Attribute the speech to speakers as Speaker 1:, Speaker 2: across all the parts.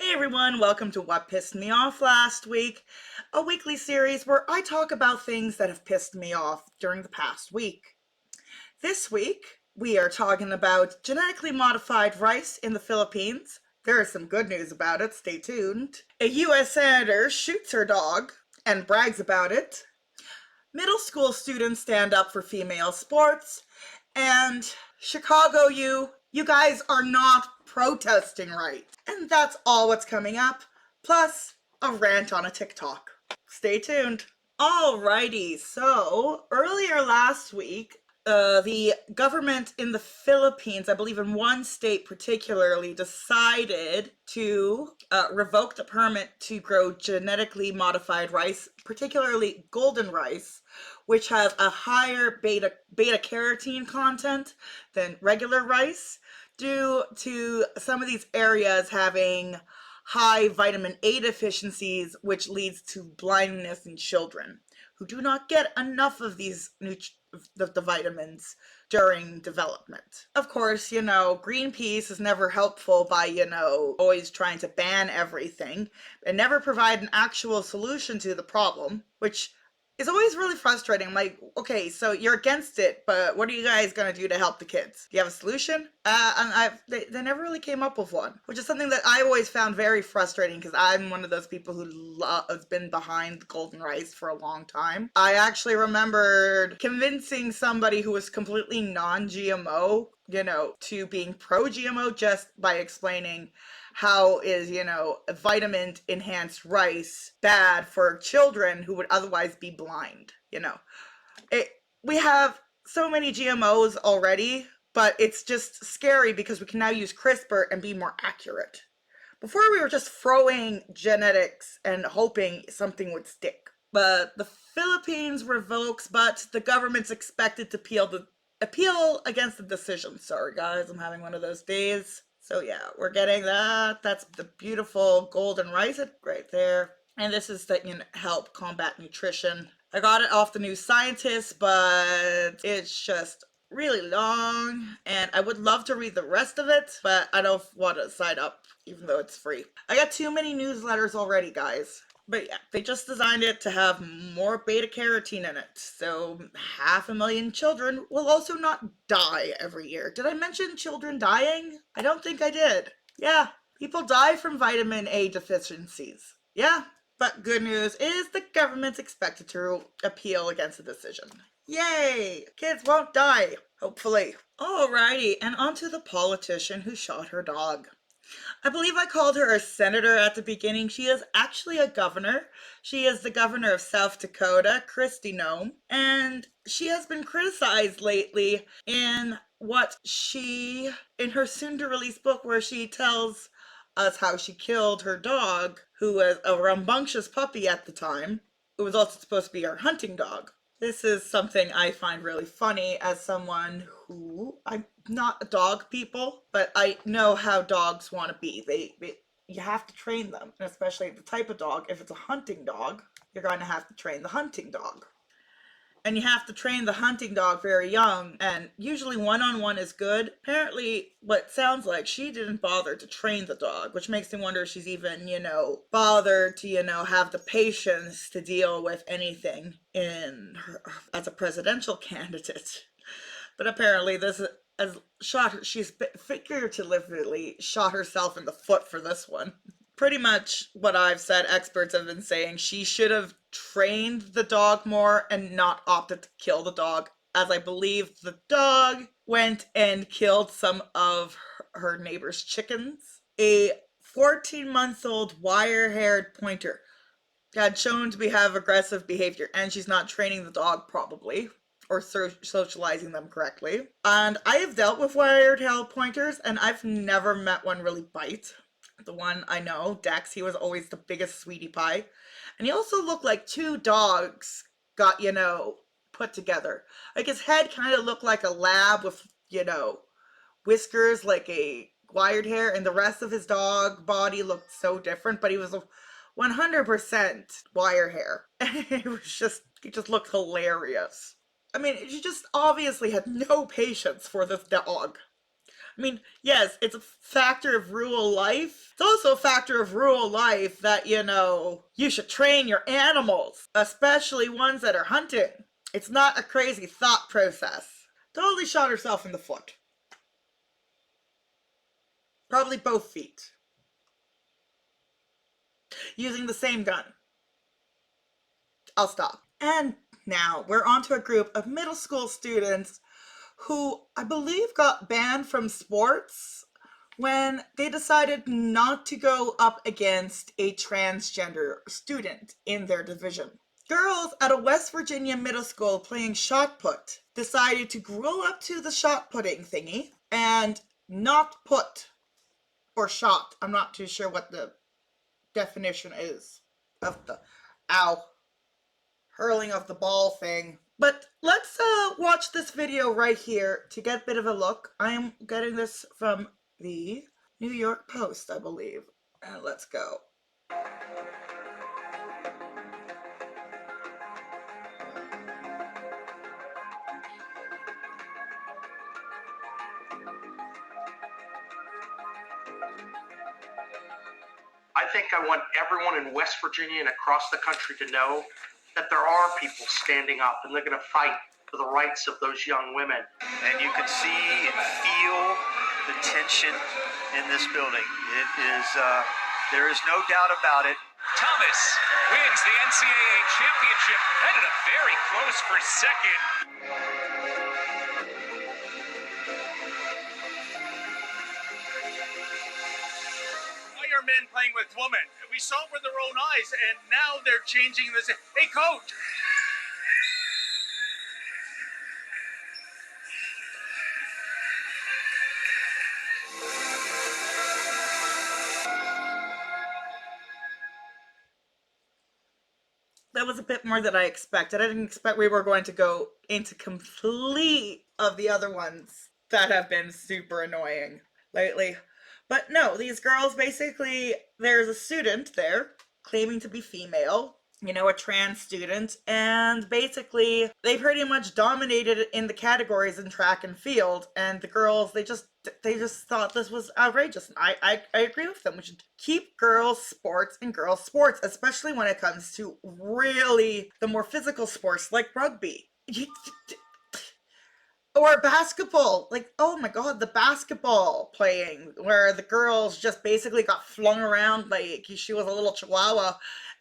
Speaker 1: Hey everyone, welcome to What Pissed Me Off Last Week, a weekly series where I talk about things that have pissed me off during the past week. This week, we are talking about genetically modified rice in the Philippines. There is some good news about it, stay tuned. A U.S. senator shoots her dog and brags about it. Middle school students stand up for female sports. And Chicago, you guys are not protesting right. And that's all what's coming up, plus a rant on a TikTok. Stay tuned. Alrighty, so earlier last week, the government in the Philippines, I believe in one state particularly, decided to revoke the permit to grow genetically modified rice, particularly golden rice, which has a higher beta carotene content than regular rice, due to some of these areas having high vitamin A deficiencies, which leads to blindness in children who do not get enough of these the vitamins during development. Of course, Greenpeace is never helpful by, always trying to ban everything and never provide an actual solution to the problem, which is always really frustrating. I'm like, okay, so you're against it, but what are you guys gonna do to help the kids? Do you have a solution? And they never really came up with one, which is something that I've always found very frustrating because I'm one of those people who has been behind golden rice for a long time. I actually remembered convincing somebody who was completely non-GMO, to being pro-GMO just by explaining how is, vitamin enhanced rice bad for children who would otherwise be blind, we have so many GMOs already, but it's just scary because we can now use CRISPR and be more accurate. Before we were just throwing genetics and hoping something would stick. But the Philippines revokes, but the government's expected to appeal against the decision. Sorry guys, I'm having one of those days. So yeah, we're getting that. That's the beautiful golden rice right there. And this is to help combat nutrition. I got it off the New Scientist, but it's just really long, and I would love to read the rest of it, but I don't want to sign up, even though it's free. I got too many newsletters already, guys. But yeah, they just designed it to have more beta carotene in it, so 500,000 children will also not die every year. Did I mention children dying? I don't think I did. Yeah, people die from vitamin A deficiencies. Yeah, but good news is the government's expected to appeal against the decision. Yay! Kids won't die, hopefully. Alrighty, and on to the politician who shot her dog. I believe I called her a senator at the beginning. She is actually a governor. She is the governor of South Dakota, Kristi Noem, and she has been criticized lately in in her soon-to-release book where she tells us how she killed her dog, who was a rambunctious puppy at the time. It was also supposed to be her hunting dog. This is something I find really funny as someone who, I'm not a dog people, but I know how dogs want to be. You have to train them, and especially the type of dog. If it's a hunting dog, you're going to have to train the hunting dog. And you have to train the hunting dog very young, and usually one-on-one is good. Apparently, what sounds like she didn't bother to train the dog, which makes me wonder if she's even, bothered to, have the patience to deal with anything as a presidential candidate. But apparently she's figuratively shot herself in the foot for this one. Pretty much what I've said, experts have been saying she should have trained the dog more and not opted to kill the dog, as I believe the dog went and killed some of her neighbor's chickens. A 14-month-old wire-haired pointer had shown to have aggressive behavior, and she's not training the dog probably, or socializing them correctly. And I have dealt with wire-tailed pointers, and I've never met one really bite. The one I know, Dex, he was always the biggest sweetie pie. And he also looked like two dogs got, put together. Like his head kind of looked like a lab with, whiskers like a wired hair, and the rest of his dog body looked so different, but he was 100% wire hair. He just looked hilarious. I mean, she just obviously had no patience for this dog. I mean, yes, it's a factor of rural life. It's also a factor of rural life that, you should train your animals, especially ones that are hunting. It's not a crazy thought process. Totally shot herself in the foot. Probably both feet. Using the same gun. I'll stop. And now we're on to a group of middle school students who I believe got banned from sports when they decided not to go up against a transgender student in their division. Girls at a West Virginia middle school playing shot put decided to grow up to the shot putting thingy and not put or shot. I'm not too sure what the definition is of the hurling of the ball thing. But let's watch this video right here to get a bit of a look. I am getting this from the New York Post, I believe. And let's go.
Speaker 2: I think I want everyone in West Virginia and across the country to know that there are people standing up and they're going to fight for the rights of those young women.
Speaker 3: And you can see and feel the tension in this building. It is, there is no doubt about it.
Speaker 4: Thomas wins the NCAA championship, headed up very close for second.
Speaker 5: Why are men playing with women? We saw it with their own eyes, and now they're changing this. Hey, coach!
Speaker 1: That was a bit more than I expected. I didn't expect we were going to go into complete of the other ones that have been super annoying lately. But no, these girls basically, there's a student there claiming to be female, a trans student, and basically they pretty much dominated in the categories in track and field, and the girls, they just thought this was outrageous. And I agree with them. We should keep girls sports and girls sports, especially when it comes to really the more physical sports like rugby. Or basketball, like, oh my god, the basketball playing, where the girls just basically got flung around like she was a little chihuahua,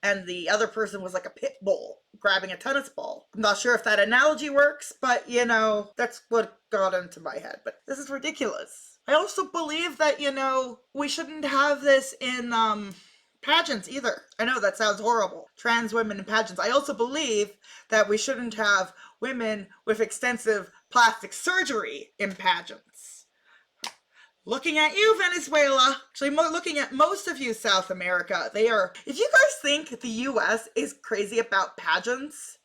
Speaker 1: and the other person was like a pit bull grabbing a tennis ball. I'm not sure if that analogy works, but that's what got into my head. But this is ridiculous. I also believe that, we shouldn't have this in, pageants either. I know that sounds horrible. Trans women in pageants. I also believe that we shouldn't have women with extensive plastic surgery in pageants. Looking at you, Venezuela. Actually, looking at most of you, South America. If you guys think the US is crazy about pageants,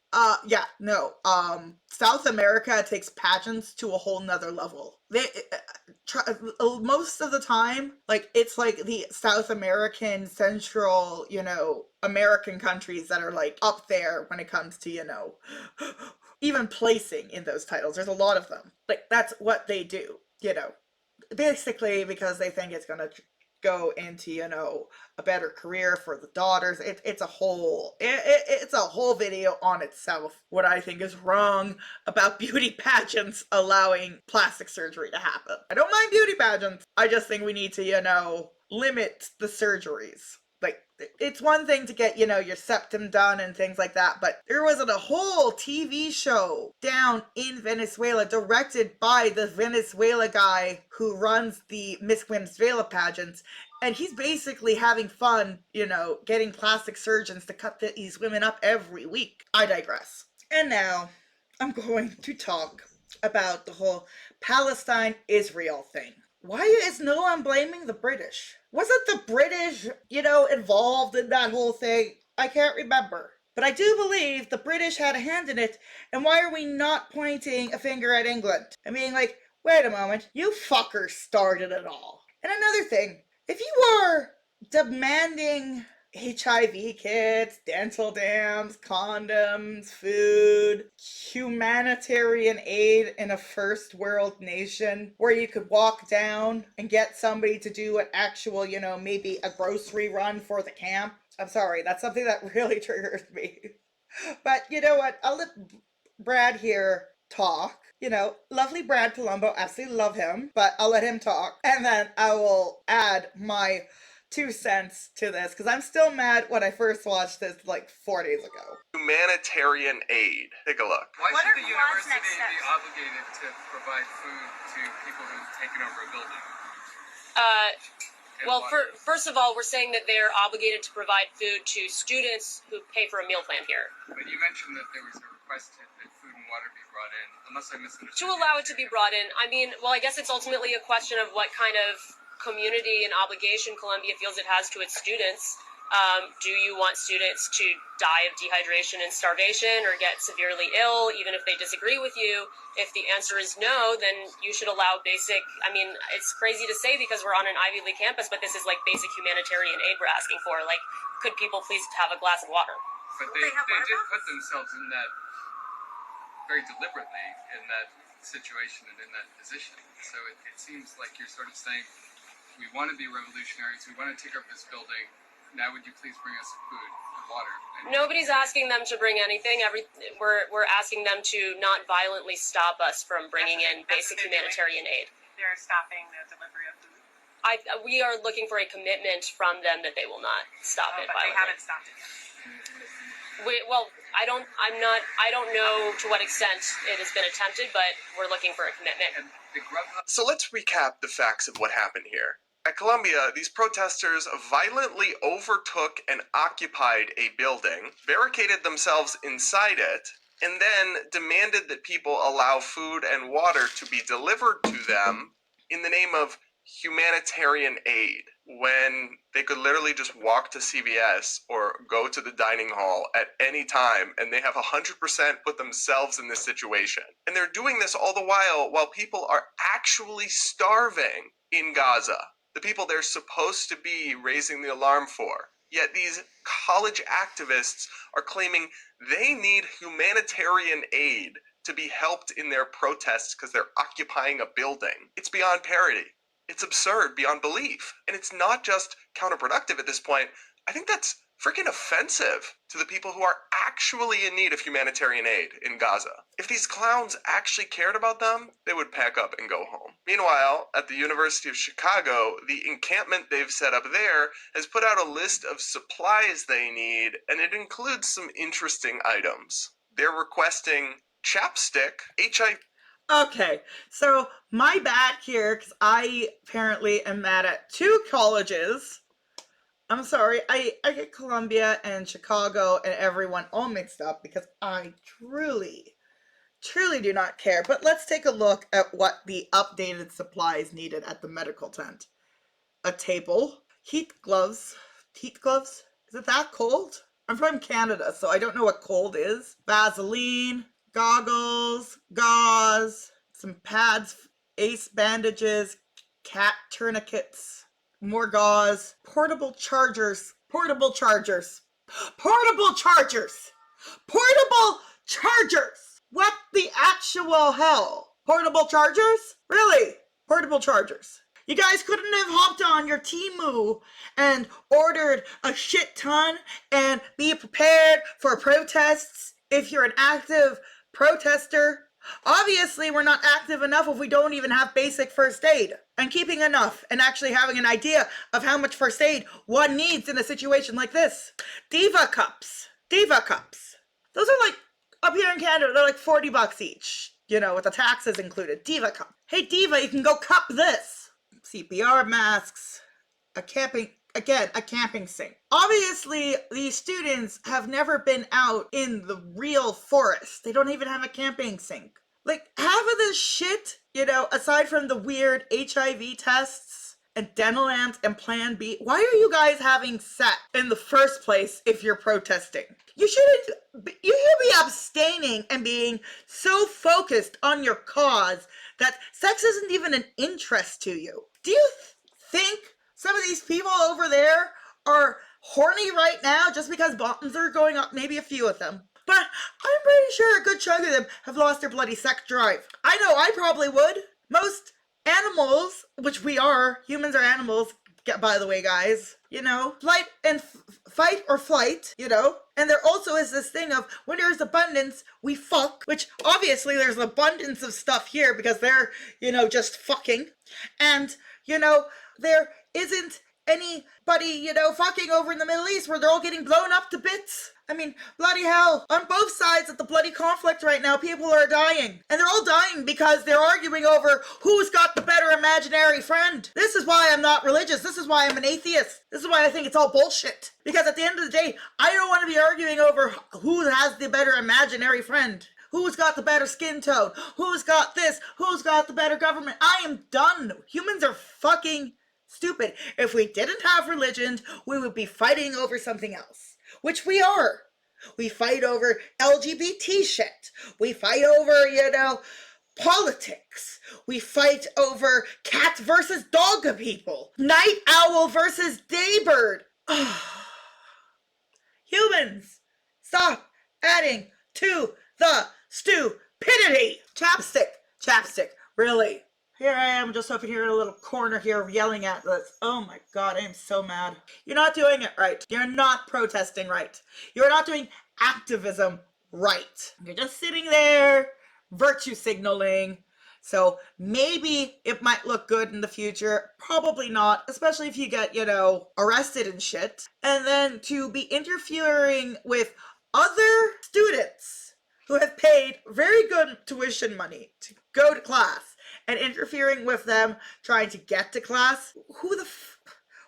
Speaker 1: South America takes pageants to a whole nother level. Most of the time, it's like the South American, Central, American countries that are like up there when it comes to, even placing in those titles. There's a lot of them. That's what they do, basically because they think it's gonna go into, a better career for the daughters. It's a whole video on itself, what I think is wrong about beauty pageants allowing plastic surgery to happen. I don't mind beauty pageants. I just think we need to, limit the surgeries. It's one thing to get, your septum done and things like that, but there wasn't a whole TV show down in Venezuela directed by the Venezuela guy who runs the Miss Venezuela pageants, and he's basically having fun, getting plastic surgeons to cut these women up every week. I digress. And now I'm going to talk about the whole Palestine-Israel thing. Why is no one blaming the British? Wasn't the British, involved in that whole thing? I can't remember. But I do believe the British had a hand in it, and why are we not pointing a finger at England? I mean, wait a moment, you fuckers started it all. And another thing, if you are demanding HIV kits, dental dams, condoms, food, humanitarian aid in a first world nation where you could walk down and get somebody to do an actual, maybe a grocery run for the camp. I'm sorry, that's something that really triggers me. But you know what? I'll let Brad here talk. Lovely Brad Palumbo, absolutely love him, but I'll let him talk. And then I will add my 2 cents to this, because I'm still mad when I first watched this like 4 days ago.
Speaker 6: Humanitarian aid. Take a look.
Speaker 7: Why
Speaker 8: What
Speaker 7: should
Speaker 8: are
Speaker 7: the
Speaker 8: Vlad's
Speaker 7: university
Speaker 8: next
Speaker 7: be
Speaker 8: steps?
Speaker 7: obligated to provide food to people who've taken over a building?
Speaker 8: Well, first of all, we're saying that they're obligated to provide food to students who pay for a meal plan here.
Speaker 7: But you mentioned that there was a request that food and water be brought in, unless I misunderstood.
Speaker 8: To allow it to be brought in, I guess it's ultimately a question of what kind of community and obligation Columbia feels it has to its students. Do you want students to die of dehydration and starvation or get severely ill, even if they disagree with you? If the answer is no, then you should allow basic, it's crazy to say because we're on an Ivy League campus, but this is like basic humanitarian aid we're asking for. Like, could people please have a glass of water?
Speaker 7: But they did put themselves in that very deliberately in that situation and in that position. So it seems like you're sort of saying, we want to be revolutionaries, we want to take over this building. Now would you please bring us food and water?
Speaker 8: Nobody's asking them to bring anything. We're asking them to not violently stop us from bringing in basic humanitarian aid.
Speaker 9: They're stopping the delivery of food.
Speaker 8: We are looking for a commitment from them that they will not stop it
Speaker 9: But
Speaker 8: violently.
Speaker 9: they haven't stopped it yet.
Speaker 8: I don't know to what extent it has been attempted, but we're looking for a commitment.
Speaker 7: And the Grubhub.
Speaker 6: So let's recap the facts of what happened here. At Columbia, these protesters violently overtook and occupied a building, barricaded themselves inside it, and then demanded that people allow food and water to be delivered to them in the name of humanitarian aid, when they could literally just walk to CVS or go to the dining hall at any time, and they have 100% put themselves in this situation. And they're doing this all the while people are actually starving in Gaza. The people they're supposed to be raising the alarm for. Yet these college activists are claiming they need humanitarian aid to be helped in their protests because they're occupying a building. It's beyond parody. It's absurd beyond belief. And it's not just counterproductive at this point. I think that's freaking offensive to the people who are actually in need of humanitarian aid in Gaza. If these clowns actually cared about them, they would pack up and go home. Meanwhile, at the University of Chicago, the encampment they've set up there has put out a list of supplies they need, and it includes some interesting items. They're requesting chapstick, HIV.
Speaker 1: Okay, so my bad here, because I apparently am mad at 2 colleges. I'm sorry, I get Columbia and Chicago and everyone all mixed up because I truly do not care. But let's take a look at what the updated supplies needed at the medical tent. A table, heat gloves. Is it that cold? I'm from Canada, so I don't know what cold is. Vaseline, goggles, gauze, some pads, ace bandages, cat tourniquets, more gauze, portable chargers. What the actual hell? Portable chargers? Really? Portable chargers. You guys couldn't have hopped on your Temu and ordered a shit ton and be prepared for protests if you're an active protester. Obviously, we're not active enough if we don't even have basic first aid. And keeping enough and actually having an idea of how much first aid one needs in a situation like this. Diva cups. Those are like, up here in Canada, they're like $40 each. With the taxes included. Diva cup. Hey Diva, you can go cup this. CPR masks. A camping sink. Obviously, these students have never been out in the real forest. They don't even have a camping sink. Like, half of this shit, aside from the weird HIV tests and dental amps and Plan B, why are you guys having sex in the first place if you're protesting? You should be abstaining and being so focused on your cause that sex isn't even an interest to you. Do you think some of these people over there are horny right now just because bottoms are going up, maybe a few of them. But I'm pretty sure a good chunk of them have lost their bloody sex drive. I know I probably would. Most animals, which we are, humans are animals, by the way, guys, you know, fight or flight, you know, and there also is this thing of when there's abundance, we fuck, which obviously there's an abundance of stuff here because they're, you know, just fucking, and, you know, there isn't anybody, you know, fucking over in the Middle East where they're all getting blown up to bits. I mean, bloody hell, on both sides of the bloody conflict right now, people are dying. And they're all dying because they're arguing over who's got the better imaginary friend. This is why I'm not religious. This is why I'm an atheist. This is why I think it's all bullshit. Because at the end of the day, I don't want to be arguing over who has the better imaginary friend. Who's got the better skin tone? Who's got this? Who's got the better government? I am done. Humans are fucking stupid. If we didn't have religion, we would be fighting over something else. Which we are. We fight over LGBT shit. We fight over, you know, politics. We fight over cat versus dog people. Night owl versus daybird. Humans, stop adding to the stupidity. Chapstick, really. Here I am just up here in a little corner here yelling at this. Oh my god, I am so mad. You're not doing it right. You're not protesting right. You're not doing activism right. You're just sitting there, virtue signaling. So maybe it might look good in the future. Probably not, especially if you get, you know, arrested and shit. And then to be interfering with other students who have paid very good tuition money to go to class and interfering with them trying to get to class.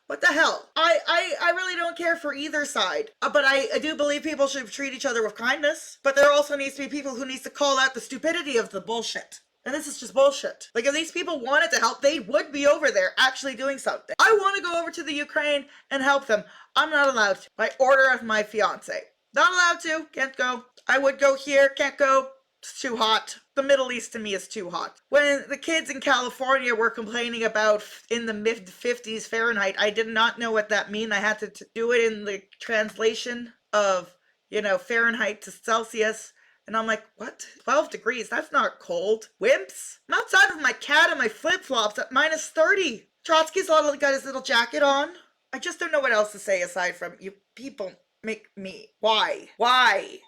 Speaker 1: What the hell? I really don't care for either side. But I do believe people should treat each other with kindness. But there also needs to be people who needs to call out the stupidity of the bullshit. And this is just bullshit. Like, if these people wanted to help, they would be over there actually doing something. I want to go over to the Ukraine and help them. I'm not allowed to. By order of my fiance. Not allowed to. Can't go. I would go here. Can't go. It's too hot. The Middle East to me is too hot. When the kids in California were complaining about in the mid-50s Fahrenheit, I did not know what that meant. I had to do it in the translation of, you know, Fahrenheit to Celsius. And I'm like, what? 12 degrees? That's not cold. Wimps? I'm outside with my cat and my flip-flops at minus 30. Trotsky's got his little jacket on. I just don't know what else to say aside from, you people make me. Why? Why?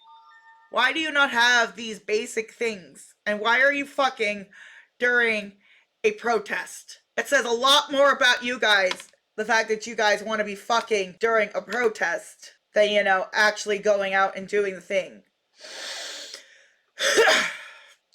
Speaker 1: Why do you not have these basic things? And why are you fucking during a protest? It says a lot more about you guys, the fact that you guys want to be fucking during a protest, than, you know, actually going out and doing the thing.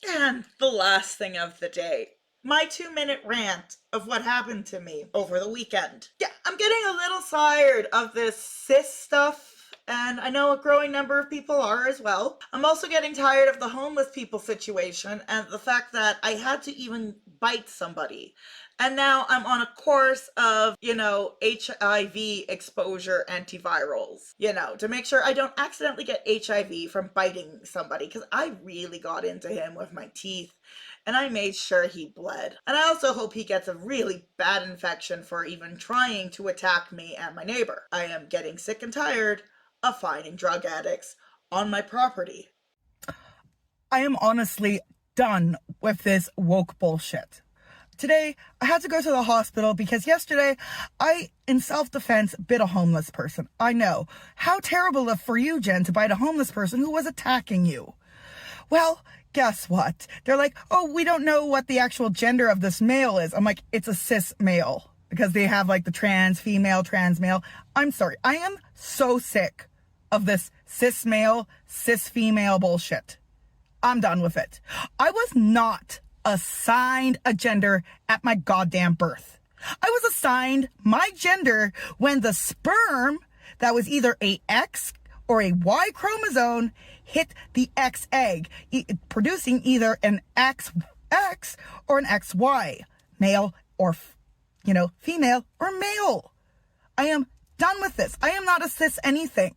Speaker 1: And the last thing of the day. My 2-minute rant of what happened to me over the weekend. Yeah, I'm getting a little tired of this cis stuff. And I know a growing number of people are as well. I'm also getting tired of the homeless people situation and the fact that I had to even bite somebody. And now I'm on a course of, you know, HIV exposure antivirals, you know, to make sure I don't accidentally get HIV from biting somebody, because I really got into him with my teeth. And I made sure he bled. And I also hope he gets a really bad infection for even trying to attack me and my neighbor. I am getting sick and tired of finding drug addicts on my property. I am honestly done with this woke bullshit. Today, I had to go to the hospital because yesterday, I, in self-defense, bit a homeless person. I know. How terrible for you, Jen, to bite a homeless person who was attacking you. Well, guess what? They're like, oh, we don't know what the actual gender of this male is. I'm like, it's a cis male. Because they have like the trans female, trans male. I'm sorry. I am so sick of this cis male, cis female bullshit. I'm done with it. I was not assigned a gender at my goddamn birth. I was assigned my gender when the sperm that was either a X or a Y chromosome hit the X egg, producing either an XX or an XY, male or, you know, female or male. I am done with this. I am not a cis anything.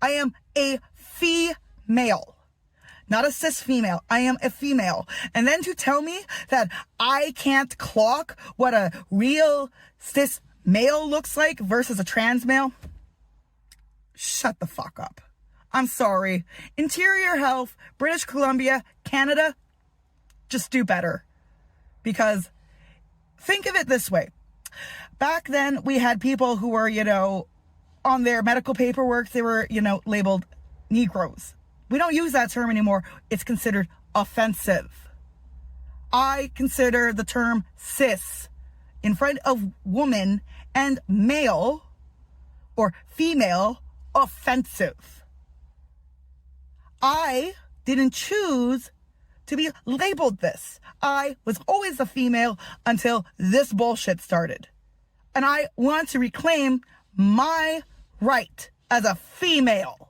Speaker 1: I am a female. Not a cis female. I am a female. And then to tell me that I can't clock what a real cis male looks like versus a trans male, Shut the fuck up. I'm sorry. Interior Health, British Columbia, Canada, just do better. Because think of it this way. Back then, we had people who were, on their medical paperwork, they were, labeled Negroes. We don't use that term anymore. It's considered offensive. I consider the term cis in front of woman and male or female offensive. I didn't choose to be labeled this. I was always a female until this bullshit started. And I want to reclaim my right as a female.